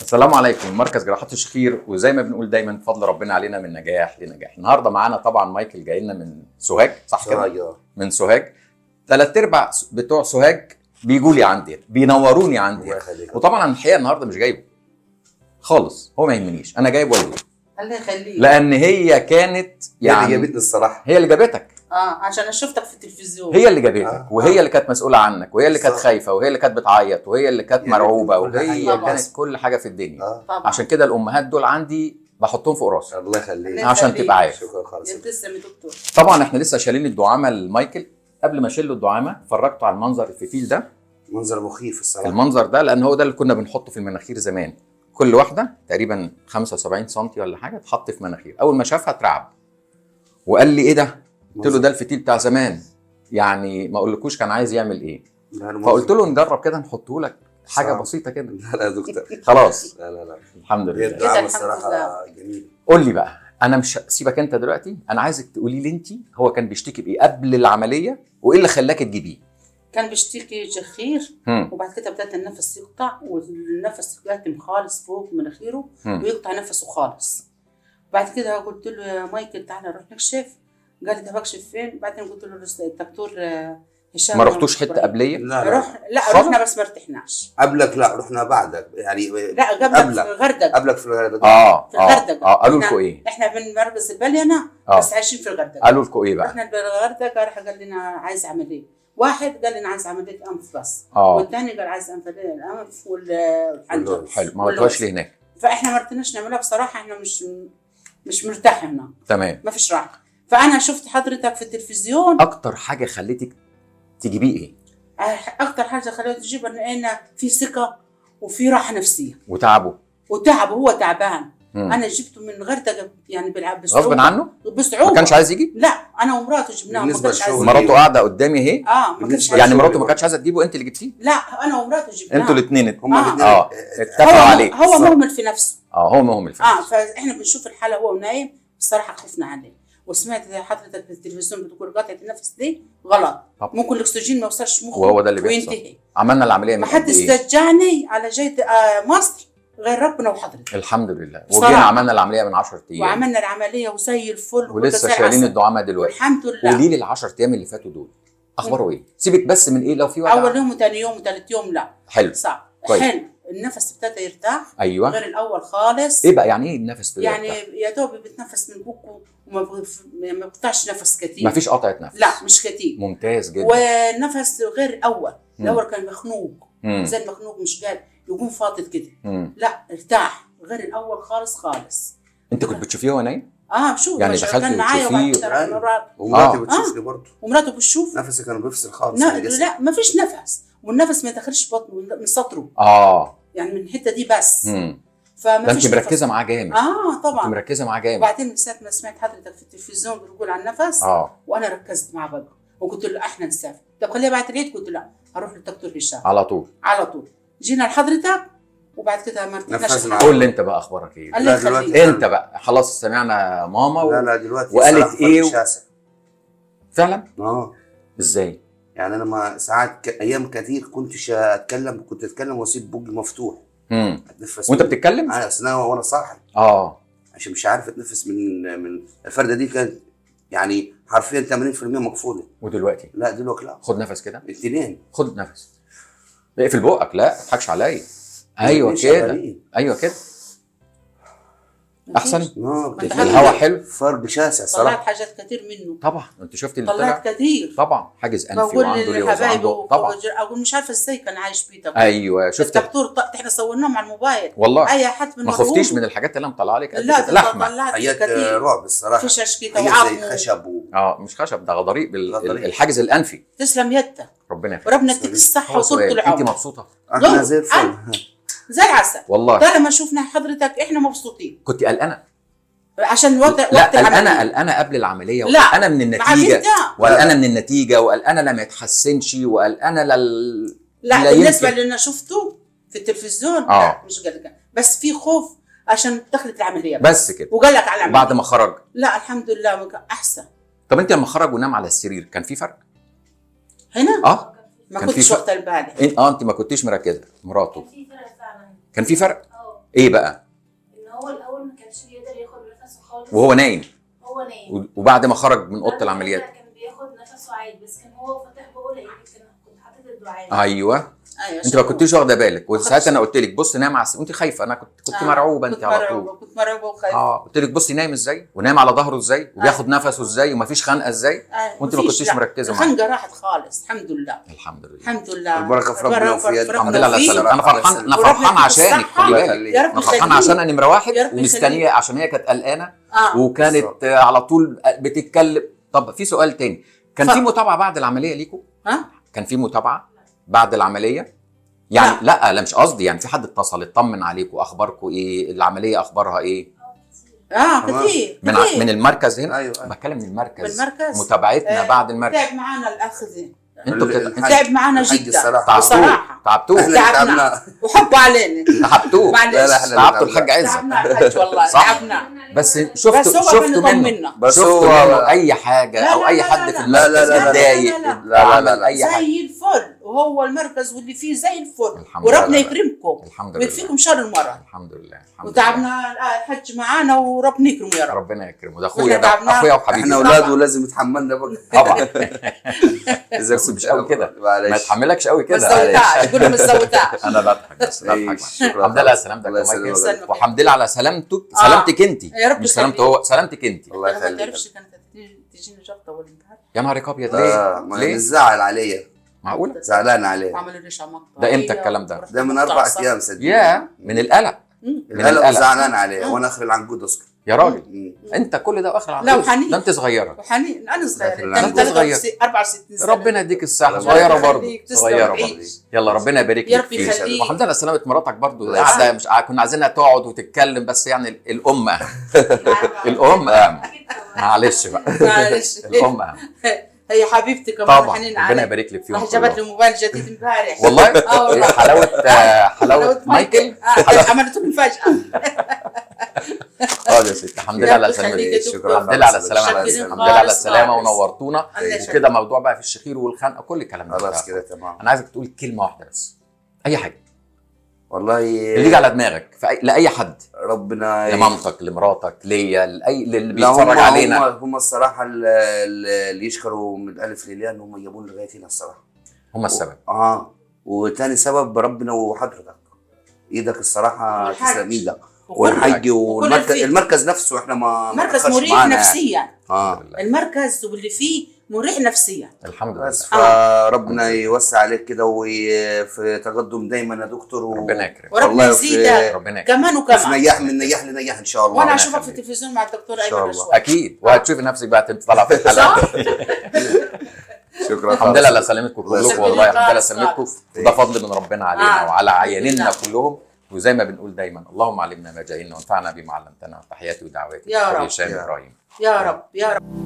السلام عليكم. مركز جراحات الشخير، وزي ما بنقول دايما بفضل ربنا علينا من نجاح لنجاح. النهارده معانا طبعا مايكل جاي لنا من سوهاج، صح كده؟ من سوهاج. 3/4 بتوع سوهاج بيجوا لي عندي، بينوروني عندي. وطبعا الحقيقه النهارده مش جايبه خالص، هو ما يهمنيش، انا جايب والدي. الله يخليك. لان هي كانت يعني هي اللي جابتني الصراحه، هي اللي جابتك. عشان انا شفتك في التلفزيون. هي اللي جابتك وهي اللي كانت مسؤوله عنك، وهي اللي كانت خايفه، وهي اللي كانت بتعيط، وهي اللي كانت مرعوبه، وهي كانت كل حاجه في الدنيا. عشان كده الامهات دول عندي بحطهم فوق راسي. الله يخليك عشان تبقى عارف. شكرا خالص. تسلم يا دكتور. طبعا احنا لسه شايلين الدعامه لمايكل. قبل ما اشيل له الدعامه فرجته على المنظر الفتيل ده. منظر مخيف الصراحه. المنظر ده لان هو ده اللي كنا بنحطه في المناخير زمان. كل واحده تقريبا 75 سم ولا حاجه تحط في مناخير. اول ما شافها اترعب وقال لي ايه ده؟ قلت له ده الفتيل بتاع زمان، يعني ما اقولكوش كان عايز يعمل ايه. فقلت له نجرب كده نحطه لك حاجه بسيطه كده. لا يا دكتور خلاص. لا الحمد لله. الدعم الصراحه جميل. قول لي بقى، انا مش سيبك انت دلوقتي، انا عايزك تقولي لي انت هو كان بيشتكي بايه قبل العمليه وايه اللي خلاك تجيبيه؟ كان بيشتكي جخير وبعد كده بدأت النفس يقطع والنفس كاتم خالص فوق مناخيره ويقطع نفسه خالص. بعد كده قلت له يا مايكل تعالى نروح نكشف. قال لي ده بكشف فين؟ بعدين قلت له الدكتور هشام. ما رحتوش حته قبليه؟ لا رحنا بس ما ارتحناش. قبلك؟ لا رحنا بعدك يعني. لا قبلك في الغردقه. قبلك في الغردقه. في الغردقه. قالوا لكم ايه؟ احنا من مركز البليانه بس عايشين في الغردقه. قالوا لكم ايه بقى؟ رحنا الغردقه، راح قال لنا عايز عمليه. واحد قال لنا عايز عمليه انف بس. والثاني قال عايز عمليه الانف والحنجره. حلو. ما قلتوش ليه هناك؟ فاحنا ما رضيناش نعملها بصراحه، احنا مش مرتاح هنا. تمام. ما فيش راحه. فانا شفت حضرتك في التلفزيون. اكتر حاجه خليتك تجيبيه ايه؟ اكتر حاجه خليته تجيب ان في ثقه وفي راحه نفسيه. وتعبه هو تعبان. انا جبته من الغردقه يعني بصعوبه. غصب عنه؟ بصعوبه. ما كانش عايز يجي؟ لا انا ومراته جبناه. ما كانش عايز. مراته قاعده قدامي اهي. ما كانش يعني مراته ما كانتش عايزه تجيبه، انت اللي جبتيه؟ لا انا ومراته جبناه. انتوا الاثنين هم الاثنين اتفقوا عليه. هو مهمل في نفسه. هو مهمل في نفسه. فاحنا بنشوف الحاله وهو نايم بصراحه خفنا عليه. وسمعت حضرتك في التلفزيون بتقول قطعه النفس دي غلط. ممكن الاكسجين ما يوصلش مخه وهو ده اللي بيحصل. وينتهي. عملنا العمليه ما حد استرجعني على جاي مصر غير ربنا وحضرتك. الحمد لله. وجينا عملنا العمليه من 10 ايام. وعملنا العمليه وزي الفل. ولسه شايلين الدعامه دلوقتي. الحمد لله. قولي لي ال10 ايام اللي فاتوا دول اخباره ايه؟ سيبك بس من ايه لو في وجع. اول يوم وثاني يوم وثالث يوم لا. حلو. صعب. كويس. حلو. النفس ابتدى يرتاح. ايوه. غير الاول خالص. ايه بقى يعني ايه النفس ده؟ يعني يا دوب بتنفس من بوقه وما بيقطعش نفس كتير. ما فيش قطعه نفس؟ لا مش كتير. ممتاز جدا. والنفس غير الاول. الاول كان مخنوق. زي المخنوق مش قادر يقوم فاضت كده. لا ارتاح غير الاول خالص. انت كنت بتشوفيه وهو نايم؟ بشوف. يعني دخلت وتشوفيه؟ ومراته بتشوفني برضه. ومراته بتشوف. نفسي كان بيفصل خالص. لا ما فيش نفس، والنفس ما يدخلش بطنه من سطره. يعني من الحته دي بس. فما فيش. انت مركزه معاه جامد. طبعا. انت مركزه معاه جامد. وبعدين من ساعه ما سمعت حضرتك في التلفزيون بتقول عن النفس. وانا ركزت معاه بقى وقلت له احنا نسافر. طب خليها بعد العيد. قلت له لا هروح للدكتور هشام على طول. جينا لحضرتك وبعد كده ما ارتحناش. قول لي انت بقى اخبارك ايه؟ لا دلوقتي انت بقى خلاص سمعنا ماما لا دلوقتي وقالت ايه فعلا؟ ازاي؟ يعني انا ما ساعات ايام كتير كنت اتكلم واسيب بوقي مفتوح. اتنفس وانت بتتكلم؟ وانا صاحي. عشان مش عارف اتنفس من الفرده دي. كانت يعني حرفيا 80% مقفوله. ودلوقتي؟ لا دلوقتي لا. خد نفس كده. التنين. خد نفس. اقفل بقك. لا ما تضحكش عليا. ايوه كده. ايوه كده. احسن. الهواء حلو. فرق شاسع صراحه. طلعت حاجات كتير منه. طبعا انت شفتي اللي طلعت كتير. طبعا حاجز انفي وعنده لوز عنده. طبعا اقول مش عارفه ازاي كان عايش بيه. ايوه شفت الدكتور احنا صورناهم على الموبايل. والله اي حد من ما خفتيش من الحاجات اللي انا مطلعها لك؟ لا لحمه. حاجات رعب الصراحه. في شاشكيته وعظم. زي خشب مش خشب، ده غضاريق الحاجز الانفي. تسلم يدك. ربنا يخليك. وربنا يديك الصحه وطول العمر. انت مبسوطه؟ احنا زي الفل. زي العسل والله. طالما شفنا حضرتك احنا مبسوطين. كنت قلقانه؟ عشان وقت قلقانه قبل العمليه، وقلقانه من النتيجه، وقلقانه من النتيجه، وقلقانه لما يتحسنش، وقلقانه لا بالنسبه اللي انا شفته في التلفزيون لا مش قلقان، بس في خوف عشان دخلت العمليه بس كده. وقال لك على العمليه بعد ما خرج؟ لا الحمد لله احسن. طب انت لما خرج ونام على السرير كان في فرق؟ هنا؟ ما كنتش واخده بالي. انت ما كنتيش مركزه. مراته كان في فرق؟ ايه بقى؟ ان هو الاول ما كانش بيقدر ياخد نفسه خالص وهو نايم. هو نايم. وبعد ما خرج من اوضه العمليات كان بياخد نفسه عادي، بس كان هو فاتح بقه لان كنت حاطط الدعاء. ايوه انت ما كنتيش واخده بالك، وساعتها انا قلت لك بص نام على وانت خايفه، انا كنت مرعوبه انت على طول. كنت مرعوبه وخايفه. قلت لك بصي نايم ازاي ونايم على ظهره ازاي وبياخد نفسه ازاي ومفيش خنقه ازاي، وانت ما كنتيش مركزه معاه. الخنقه راحت خالص الحمد لله. الحمد لله الحمد لله. البركه في ربنا وفي يدك. الحمد لله على السلامه. انا فرحان، انا فرحان عشانك، خلي بالك انا فرحان عشان انا نمره واحد ومستنيه، عشان هي كانت قلقانه وكانت على طول بتتكلم. طب في سؤال تاني، كان في متابعه بعد العمليه ليكم؟ كان في متابعه بعد العمليه؟ يعني لا مش قصدي، يعني في حد اتصل يطمن عليكم، اخباركم ايه، العمليه اخبارها ايه؟ كتير من المركز هنا. ايوه بتكلم من المركز. بالمركز متابعتنا بعد المركز. تعب معانا الاخ زين، انتوا تعب معانا جدا بصراحه. تعبتوه تعبنا وحبوا علينا. تعبتوه. تعبتوا الحاج عزت. تعبنا الحاج والله. تعبنا. بس شفتوا منه اي حاجه او اي حد في المركز متضايق؟ لا اي حاجه زي الفل، وهو المركز واللي فيه زي الفل، وربنا يكرمكم ويكفيكم شر المرض. الحمد لله. وتعبنا الحج معانا وربنا يكرمه يا رب. ربنا يكرمه. ده اخويا، ده اخويا وحبيبي. احنا اولاده ولازم يتحملنا بقى طبعا. بس مش قوي كده، ما تحملكش قوي كده. قول له ما تزودعش. انا بضحك بس، بضحك. الحمد لله على سلامتك يا مايكل، والحمد لله على سلامتك انت، مش سلامته هو، سلامتك انت. الله يخليك. ما تعرفش كانت تجيني جلطه ولا انتهى. يا نهارك ابيض. ليه؟ مش زعل عليا. معقوله؟ زعلان عليه. عملوا لي شمال. ده امتى الكلام ده؟ ده من 4 ايام صدقني. يا من القلق. من القلق زعلان عليه، وانا اخر العنقود اصلا. يا راجل انت كل ده واخر لا وحنين. ده انت صغيره. وحنين انا صغيره. انت صغيره 64 سنه. ربنا يديك الصحه. صغيره برضه، صغيره برضه. يلا ربنا يبارك لك فيك. والحمد لله على سلامه مراتك برضه. قاعده مش كنا عايزينها تقعد وتتكلم، بس يعني الام الام معلش بقى. معلش الام هي حبيبتي كمان. طبعا ربنا يبارك لك فيهم. جابت لي موبايل جديد امبارح والله. حلاوه مايكل. عملت له مفاجاه. يا ستي الحمد لله على سلامتك. شكرا. الحمد لله على السلامه. الحمد لله على السلامه ونورتونا. وكده موضوع بقى في الشخير والخنقه كل الكلام ده خلاص كده تمام. انا عايزك تقول كلمه واحده بس، اي حاجه والله اللي يجي على دماغك لاي حد، ربنا لمامتك، لمراتك، ليا، اللي بيتفرج علينا. هم الصراحه اللي يشكروا من الالف للياء ان هم جابونا لغايه هنا الصراحه. هم السبب. وتاني سبب ربنا وحضرتك، ايدك الصراحه تسلم ايدك، والحج والمركز نفسه. احنا مركز مريح نفسيا. المركز واللي فيه مريح نفسيا. الحمد لله. بس فربنا يوسع عليك كده وفي تقدم دايما يا دكتور. ربنا يكرمك. وربنا يزيدك كمان وكمان. نجاح من نجاح لنجاح ان شاء الله. وانا اشوفك في التلفزيون مع الدكتور ايمن شوي. اكيد، وهتشوفي نفسك بقى تطلع في الحلقه. شكرا. الحمد لله على سلامتكم كلكم والله. الحمد لله على سلامتكم، وده فضل من ربنا علينا وعلى عيالنا كلهم. وزي ما بنقول دايما اللهم علمنا ما جهلنا وانفعنا بما علمتنا. تحياتي ودعواتي يا رب. هشام ابراهيم. يا رب يا رب.